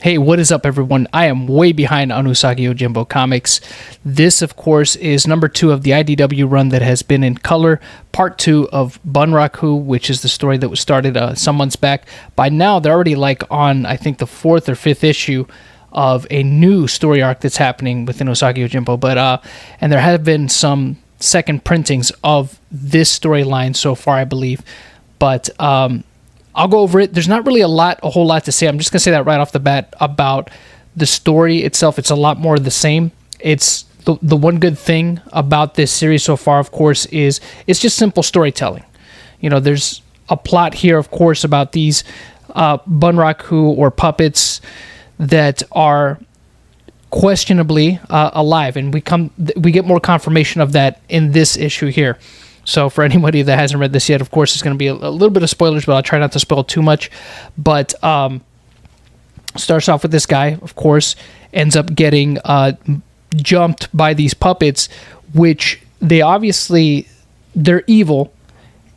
Hey, what is up, everyone? I am way behind on Usagi Yojimbo comics. This, of course, is number 2 of the IDW run that has been in color, part 2 of Bunraku, which is the story that was started some months back. By now, they're already on, I think, the 4th or 5th issue of a new story arc that's happening within Usagi Yojimbo. And there have been some second printings of this storyline so far, I believe. But I'll go over it. There's not really a whole lot to say. I'm just going to say that right off the bat about the story itself. It's a lot more of the same. It's the one good thing about this series so far, of course, is it's just simple storytelling. You know, there's a plot here, of course, about these Bunraku or puppets that are questionably alive, and we get more confirmation of that in this issue here. So for anybody that hasn't read this yet, of course, it's going to be a little bit of spoilers, but I'll try not to spoil too much. But starts off with this guy, of course, ends up getting jumped by these puppets, which they're evil,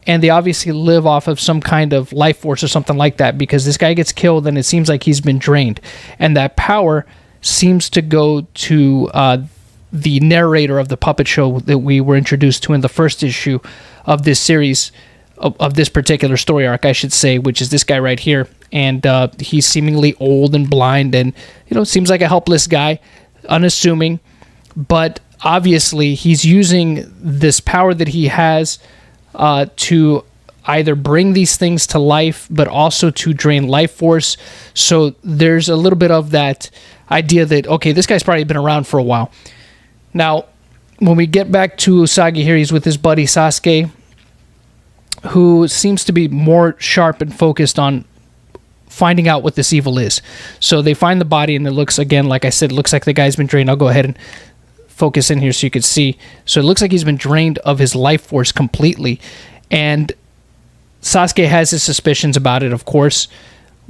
and they obviously live off of some kind of life force or something like that, because this guy gets killed and it seems like he's been drained. And that power seems to go to the narrator of the puppet show that we were introduced to in the first issue of this series, of this particular story arc, I should say, which is this guy right here. And he's seemingly old and blind and, seems like a helpless guy, unassuming. But obviously he's using this power that he has to either bring these things to life, but also to drain life force. So there's a little bit of that idea that, okay, this guy's probably been around for a while. Now, when we get back to Usagi here, he's with his buddy Sakai, who seems to be more sharp and focused on finding out what this evil is. So they find the body, and it looks, again, like I said, it looks like the guy's been drained. I'll go ahead and focus in here so you can see. So it looks like he's been drained of his life force completely. And Sasuke has his suspicions about it, of course.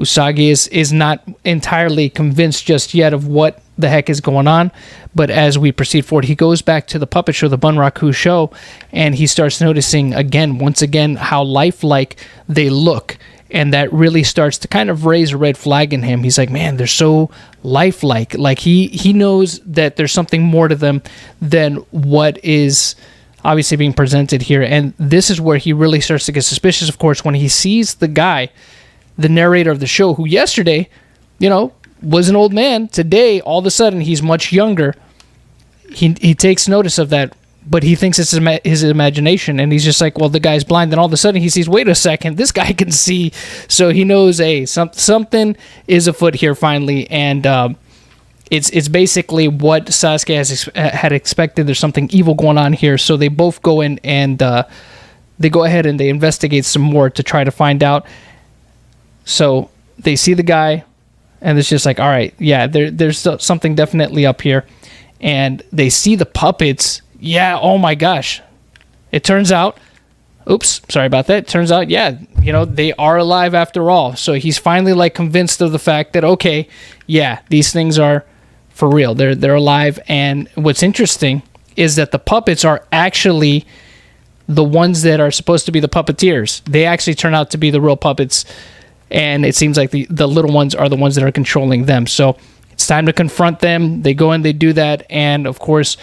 Usagi is not entirely convinced just yet of what the heck is going on, but as we proceed forward, he goes back to the puppet show, the Bunraku show, and he starts noticing once again, how lifelike they look, and that really starts to kind of raise a red flag in him. He's like, man, they're so lifelike. Like he knows that there's something more to them than what is obviously being presented here, and this is where he really starts to get suspicious, of course, when he sees the guy, the narrator of the show, who yesterday, was an old man. Today, all of a sudden, he's much younger. He takes notice of that, but he thinks it's his imagination, and he's just like, well, the guy's blind. Then all of a sudden, he sees, wait a second, this guy can see. So he knows, hey, something is afoot here finally, and it's basically what Sasuke had expected. There's something evil going on here. So they both go in and they go ahead and they investigate some more to try to find out. So they see the guy, and it's just like, all right, yeah, there's something definitely up here. And they see the puppets. Yeah, oh my gosh. It turns out, oops, sorry about that. It turns out, yeah, they are alive after all. So he's finally convinced of the fact that, okay, yeah, these things are for real. They're alive. And what's interesting is that the puppets are actually the ones that are supposed to be the puppeteers. They actually turn out to be the real puppets. And it seems like the little ones are the ones that are controlling them. So it's time to confront them. They go in, they do that, and of course,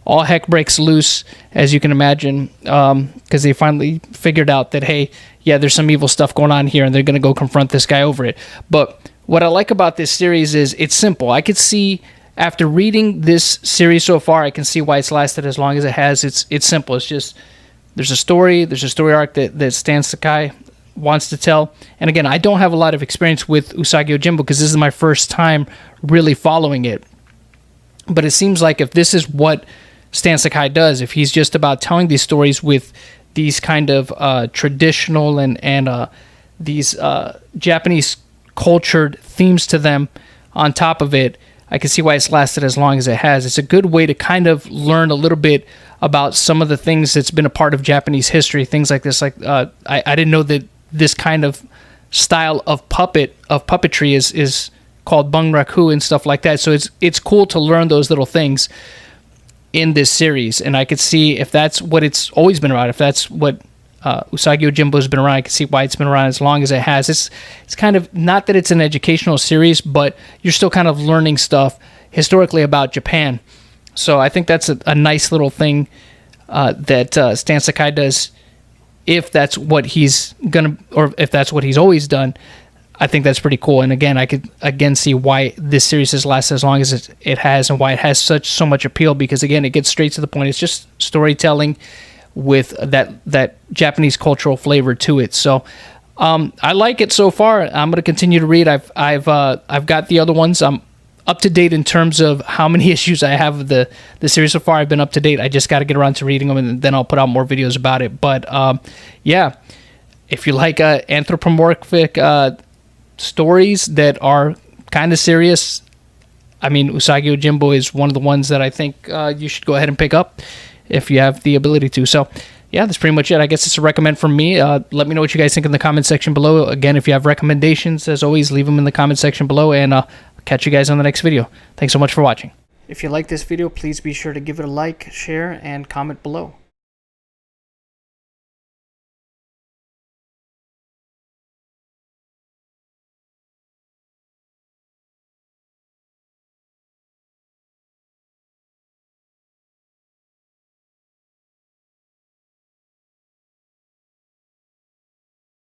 all heck breaks loose, as you can imagine, because they finally figured out that, hey, yeah, there's some evil stuff going on here, and they're going to go confront this guy over it. But what I like about this series is it's simple. I could see, after reading this series so far, I can see why it's lasted as long as it has. It's simple. It's just, there's a story arc that Stan Sakai wants to tell. And again, I don't have a lot of experience with Usagi Yojimbo because this is my first time really following it. But it seems like if this is what Stan Sakai does, if he's just about telling these stories with these kind of traditional and these Japanese cultured themes to them on top of it, I can see why it's lasted as long as it has. It's a good way to kind of learn a little bit about some of the things that's been a part of Japanese history, things like this. I didn't know that this kind of style of puppetry is called bunraku and stuff like that. So it's cool to learn those little things in this series, and I could see if that's what it's always been about, if that's what Usagi Yojimbo has been around. I can see why it's been around as long as it has. It's kind of, not that it's an educational series, but you're still kind of learning stuff historically about Japan. So I think that's a nice little thing that Stan Sakai does, if that's what he's gonna, or if that's what he's always done. I think that's pretty cool. And again, I could again see why this series has lasted as long as it has, and why it has so much appeal, because again, it gets straight to the point. It's just storytelling with that Japanese cultural flavor to it. So I like it so far. I'm going to continue to read. I've got the other ones. I'm up to date in terms of how many issues I have of the series so far. I've been up to date. I just got to get around to reading them, and then I'll put out more videos about it. But yeah, if you like anthropomorphic stories that are kind of serious, I mean, Usagi Yojimbo is one of the ones that I think you should go ahead and pick up if you have the ability to. So yeah, that's pretty much it. I guess it's a recommend from me. Let me know what you guys think in the comment section below. Again, if you have recommendations, as always, leave them in the comment section below, and I'll catch you guys on the next video. Thanks so much for watching. If you like this video, please be sure to give it a like, share, and comment below.